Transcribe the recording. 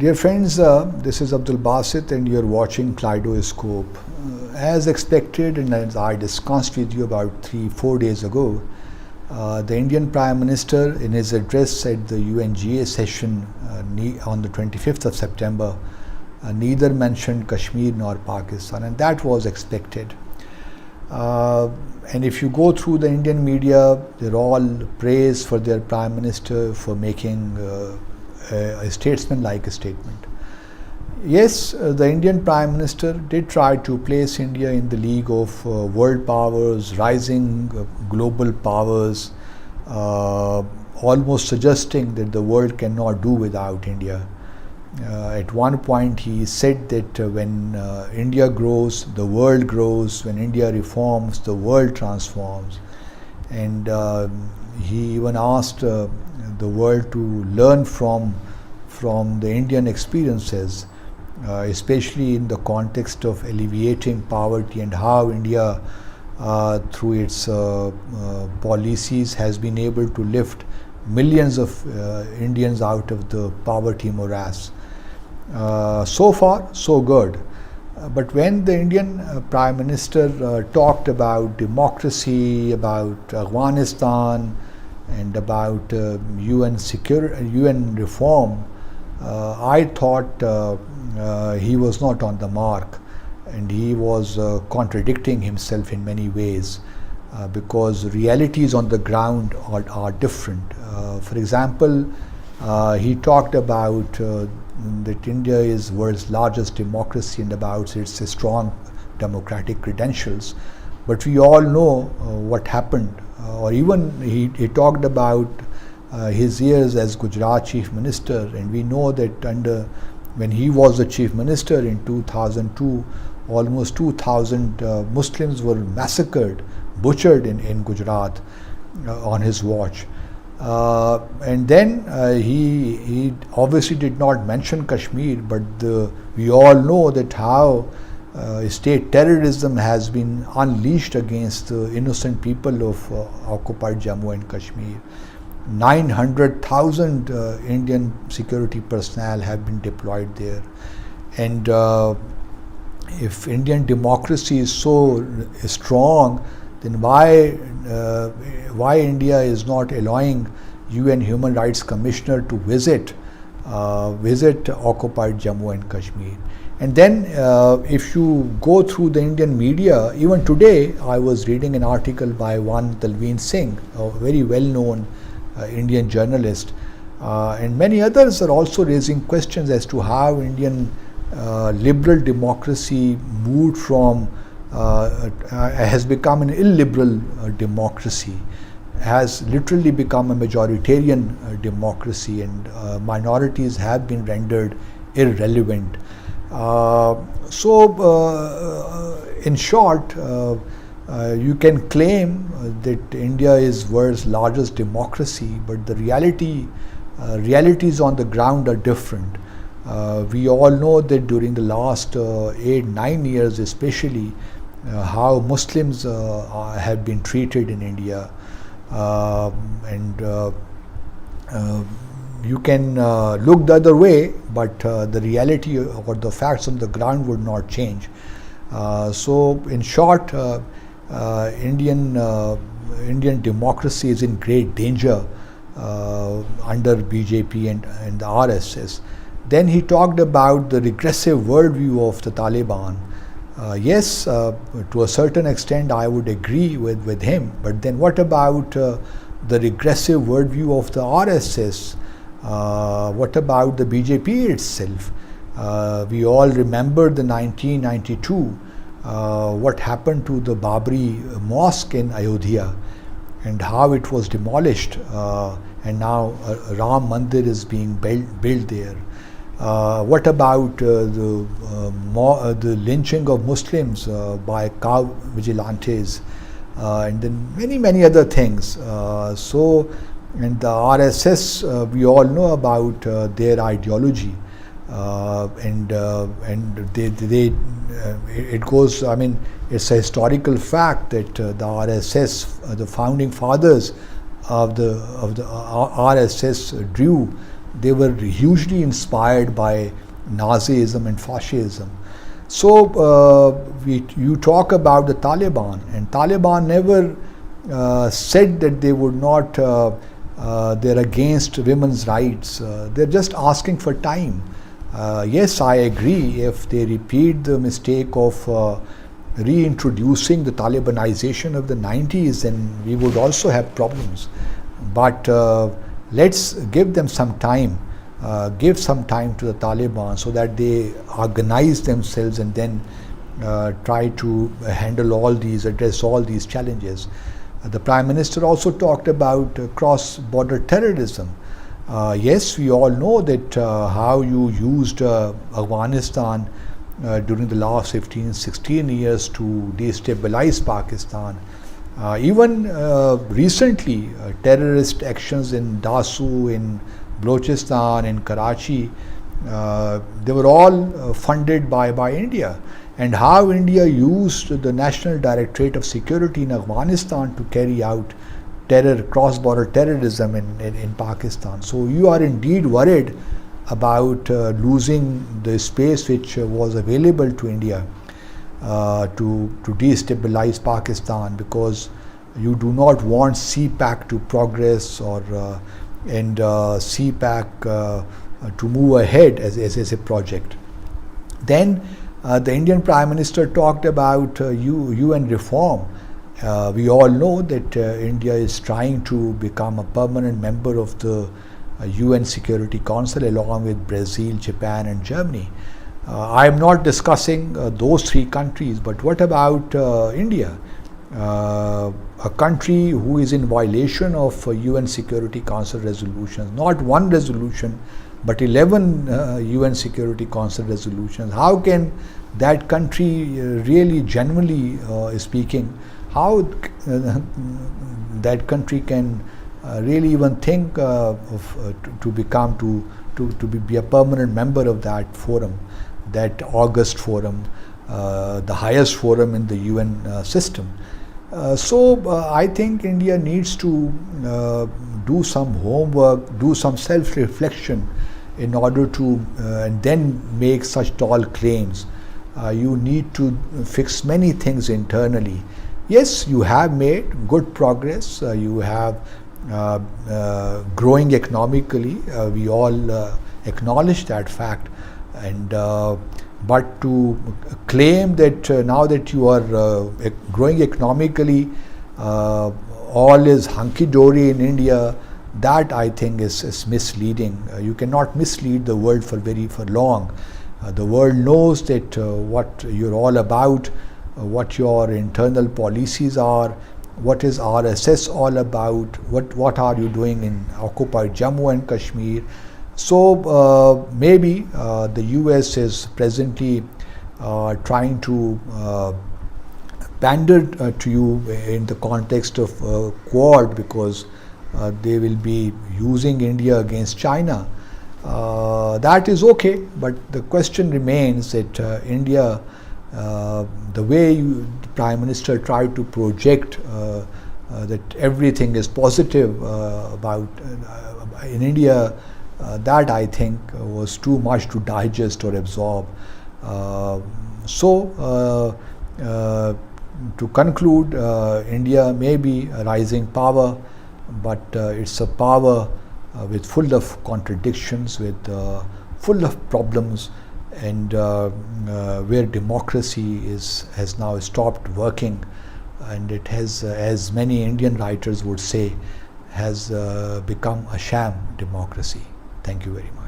Dear friends, this is Abdul Basit and you're watching Kaleidoscope. As expected and as I discussed with you about 3-4 days ago, the Indian Prime Minister in his address at the UNGA session on the 25th of September neither mentioned Kashmir nor Pakistan, and that was expected. And if you go through the Indian media, they're all praised for their Prime Minister for making a statesman-like statement. Yes, the Indian Prime Minister did try to place India in the league of world powers, rising global powers, almost suggesting that the world cannot do without India. At one point he said that when India grows, the world grows. When India reforms, the world transforms. And he even asked the world to learn from the Indian experiences, especially in the context of alleviating poverty and how India through its policies has been able to lift millions of Indians out of the poverty morass. So far, so good. But when the Indian Prime Minister talked about democracy, about Afghanistan, and about UN reform, I thought he was not on the mark, and he was contradicting himself in many ways because realities on the ground are different. For example, he talked about that India is world's largest democracy and about its strong democratic credentials. But we all know what happened, or even he talked about his years as Gujarat Chief Minister, and we know that when he was the Chief Minister in 2002, almost 2,000 Muslims were massacred, butchered in Gujarat on his watch. And then he obviously did not mention Kashmir, but we all know that how state terrorism has been unleashed against the innocent people of occupied Jammu and Kashmir. 900,000 Indian security personnel have been deployed there. And if Indian democracy is so strong, then why India is not allowing UN Human Rights Commissioner to visit occupied Jammu and Kashmir? And then if you go through the Indian media, even today I was reading an article by one Talveen Singh, a very well-known Indian journalist, and many others are also raising questions as to how Indian liberal democracy moved from has become an illiberal democracy, has literally become a majoritarian democracy, and minorities have been rendered irrelevant. In short, you can claim that India is world's largest democracy, but the realities on the ground are different. We all know that during the last 8-9 years especially, how Muslims have been treated in India, and you can look the other way, but the reality or the facts on the ground would not change. So in short, Indian democracy is in great danger under BJP and the RSS. Then he talked about the regressive worldview of the Taliban. Yes, to a certain extent I would agree with him, but then what about the regressive worldview of the RSS? What about the BJP itself? We all remember the 1992, what happened to the Babri mosque in Ayodhya and how it was demolished, and now Ram Mandir is being built there. What about the lynching of Muslims by cow vigilantes, and then many other things. And the RSS, we all know about their ideology, and it goes. I mean, it's a historical fact that the RSS, the founding fathers of the RSS, drew they were hugely inspired by Nazism and fascism. So you talk about the Taliban, and Taliban never said that they would not, they're against women's rights. They're just asking for time. Yes, I agree, if they repeat the mistake of reintroducing the Talibanization of the 90s, then we would also have problems. But let's give them some time. Give some time to the Taliban so that they organize themselves and then try to address all these challenges. The Prime Minister also talked about cross-border terrorism. Yes, we all know that how you used Afghanistan during the last 15-16 years to destabilize Pakistan. Even recently, terrorist actions in Dasu, in Balochistan, in Karachi, they were all funded by India. And how India used the National Directorate of Security in Afghanistan to carry out cross-border terrorism in Pakistan. So you are indeed worried about losing the space which was available to India to destabilize Pakistan, because you do not want CPAC to progress and CPAC to move ahead as a project. Then the Indian Prime Minister talked about UN reform. We all know that India is trying to become a permanent member of the UN Security Council along with Brazil, Japan and Germany. I am not discussing those three countries, but what about India? A country who is in violation of UN Security Council resolutions, not one resolution, but 11 UN Security Council resolutions. How can that country really, genuinely speaking, how that country can really even think to be a permanent member of that forum, that august forum, the highest forum in the UN system? So I think India needs to do some homework, do some self-reflection in order to and then make such tall claims. You need to fix many things internally. Yes, you have made good progress. You have growing economically. We all acknowledge that fact. And but to claim that now that you are growing economically, all is hunky-dory in India, that I think is misleading. You cannot mislead the world for long. The world knows that what you're all about, what your internal policies are, what is RSS all about, what are you doing in occupied Jammu and Kashmir. So maybe the US is presently trying to pander to you in the context of Quad, because they will be using India against China. That is okay, but the question remains that India, the way the Prime Minister tried to project that everything is positive about in India, that I think was too much to digest or absorb. So to conclude, India may be a rising power, but it's a power with full of contradictions, with full of problems, and where democracy has now stopped working, and it has, as many Indian writers would say, has become a sham democracy. Thank you very much.